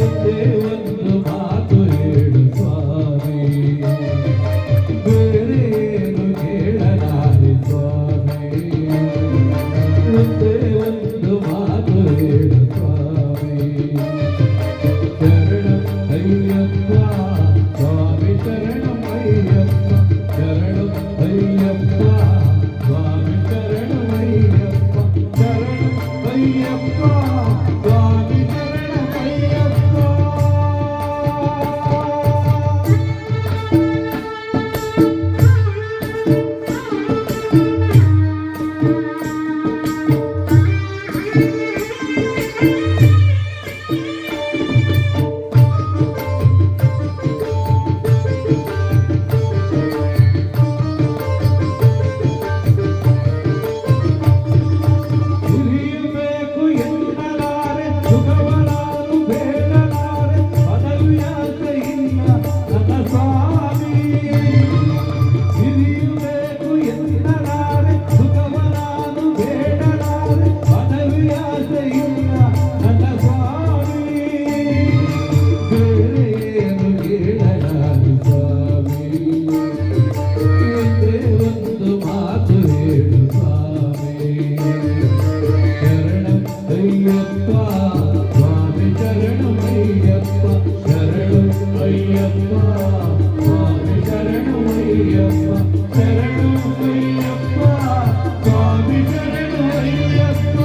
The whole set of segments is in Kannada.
ಒಂದೇ ಒಂದು ಮಾತು ಹೇಳು ಸ್ವಾಮಿ, ಬೇರೇನು ಕೇಳಲಾರೆ ಸ್ವಾಮಿ. ಒಂದೇ ಒಂದು ಮಾತು ಹೇಳು ಸ್ವಾಮಿ, ಶರಣಂ ಅಯ್ಯಪ್ಪ ಸ್ವಾಮಿ, ಶರಣಂ ಅಯ್ಯಪ್ಪ, ಶರಣಂ ಅಯ್ಯಪ್ಪ ಸ್ವಾಮಿ, ಶರಣಂ ಅಯ್ಯಪ್ಪ, ಶರಣಂ ಅಯ್ಯಪ್ಪ ಸ್ವಾಮಿ, ಶರಣಂ ಅಯ್ಯಪ್ಪ. ಹಿರಿಯಬೇಕು ಎನ್ನಲಾರೆ ಸುಖವನಾರು ಬೇಡಲಾರೆ, ಪದವಿಯಾಸೆ ಇಲ್ಲ ನನ್ನ ಸ್ವಾಮಿ. ಹಿರಿಯಬೇಕು ಎನ್ನಲಾರೆ ಸುಖವನಾರು ಬೇಡಲಾರೆ, ಪದವಿಯಾಸೆ ಇಲ್ಲ ನನ್ನ ಸ್ವಾಮಿ. ಬೇರೆ ಏನು ಕೇಳಲಾರೆ ಸ್ವಾಮಿ, ಒಂದೇ ಒಂದು ಮಾತು ಹೇಳು ಸ್ವಾಮಿ, ಶರಣಂ ಅಯ್ಯಪ್ಪ ಸ್ವಾಮಿ, ಶರಣಂ ಅಯ್ಯಪ್ಪ, ಶರಣಂ ಅಯ್ಯಪ್ಪ ಸ್ವಾಮಿ, ಶರಣಂ ಅಯ್ಯಪ್ಪ, ಶರಣಂ ಅಯ್ಯಪ್ಪ ಸ್ವಾಮಿ, ಶರಣಂ ಅಯ್ಯಪ್ಪ.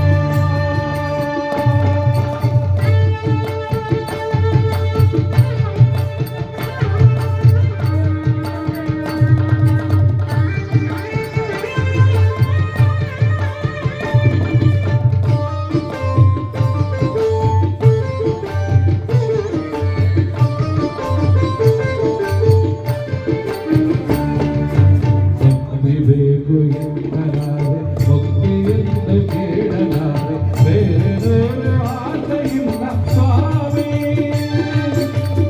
ಬೇಕು ಎನ್ನಲಾರೆ ಮುಕ್ತಿಯನ್ನು ಕೇಳಲಾರೆ, ಬೇರೆ ನೋಡು ಆಸೆಯಿಲ್ಲ ಸ್ವಾಮಿ.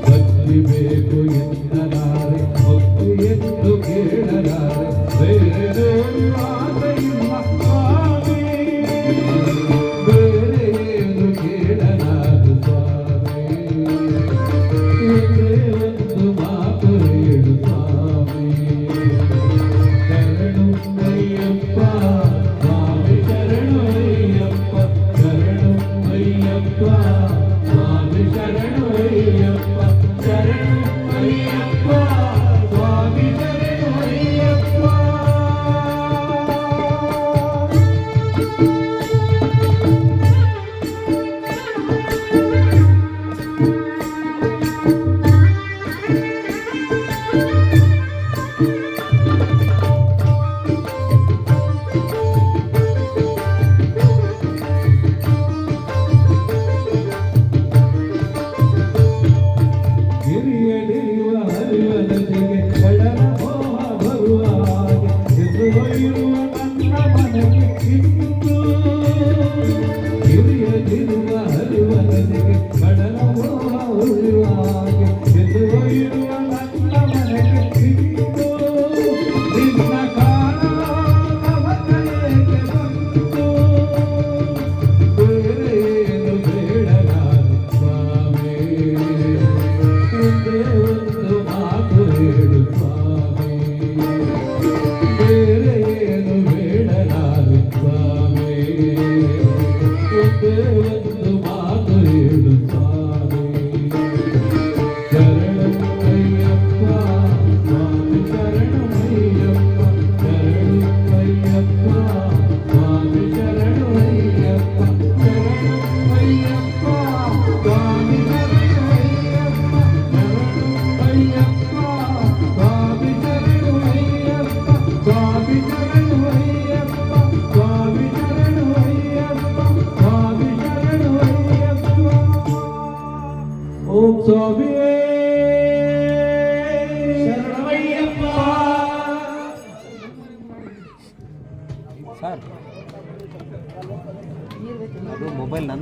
ಭಕ್ತಿ ಬೇಕು ಎನ್ನಲಾರೆ ಮುಕ್ತಿಯನ್ನು ಕೇಳಲಾರೆ, ಬೇರೆ ನೋಡು ಆಸೆಯಿಲ್ಲ ಸ್ವಾಮಿ. ಬೇರೆ ಏನು ಕೇಳಲಾರೆ ಸ್ವಾಮಿ, ಒಂದೇ ಒಂದು ಮಾತು ಹೇಳು ಸ್ವಾಮಿ, ಶರಣಂ ಅಯ್ಯಪ್ಪ ಸ್ವಾಮಿ, ಶರಣಂ ಅಯ್ಯಪ್ಪ, ಶರಣಂ ಅಯ್ಯಪ್ಪ ಸ್ವಾಮಿ, ಶರಣಂ ಅಯ್ಯಪ್ಪ, ಶರಣಂ ಅಯ್ಯಪ್ಪ ಸ್ವಾಮಿ, ಶರಣಂ ಅಯ್ಯಪ್ಪ. ಹಿರಿಯಡಿರುವ ಹರಿವನದಿಗೆ ಕಡಲ ಮೋಹ ಬರುವ ಹಾಗೆ ಎಂದು ಒಯ್ಯುವ ನನ್ನ ಮನಕ್ಕೆ ಇಂದು. ಹಿರಿಯಡಿರುವ ಹರಿವನದಿಗೆ ಕಡಲ ಮೋಹ ಉಳಿಯುವ ಹಾಗೆ ಎಂದು ಒಯ್ಯುವ ನನ್ನ ಮನಕ್ಕೆ ಇಂದು. ನಿನ್ನ ಕಾಲ ನವಕಲೆಗೆ ಬಂತು, ಬೇರೆ ಏನು ಬೇಡಲಾರೆ ಸ್ವಾಮಿ, ಒಂದೇ ಒಂದು ಮಾತು ಹೇಳು ಸ್ವಾಮಿ, ಬೇರೆ ಏನು ಬೇಡಲಾರೆ ಸ್ವಾಮಿ, ಒಂದೇ ಒಂದು ಮಾತು ಹೇಳು ಸ್ವಾಮಿ, ಶರಣಂ ಅಯ್ಯಪ್ಪ ಸ್ವಾಮಿ, ಶರಣಂ ಅಯ್ಯಪ್ಪ, ಶರಣಂ ಅಯ್ಯಪ್ಪ ಸ್ವಾಮಿ, ಶರಣಂ ಅಯ್ಯಪ್ಪ, ಶರಣಂ ಅಯ್ಯಪ್ಪ ಸ್ವಾಮಿ, ಶರಣಂ ಅಯ್ಯಪ್ಪ, ಶರಣಂ ಅಯ್ಯಪ್ಪ ಸ್ವಾಮಿ, ಶರಣಂ ಅಯ್ಯಪ್ಪ, ಸ್ವಾಮಿ ಶರಣಂ ಅಯ್ಯಪ್ಪ, ಸ್ವಾಮಿ ಶರಣಂ ಅಯ್ಯಪ್ಪ, ಸ್ವಾಮಿ ಶರಣಂ ಅಯ್ಯಪ್ಪ. ಓಂ ಸ್ವಾಮಿಯೇ ಶರಣಮಯ್ಯಪ್ಪ. ಸರ್ ಅದು ಮೊಬೈಲ್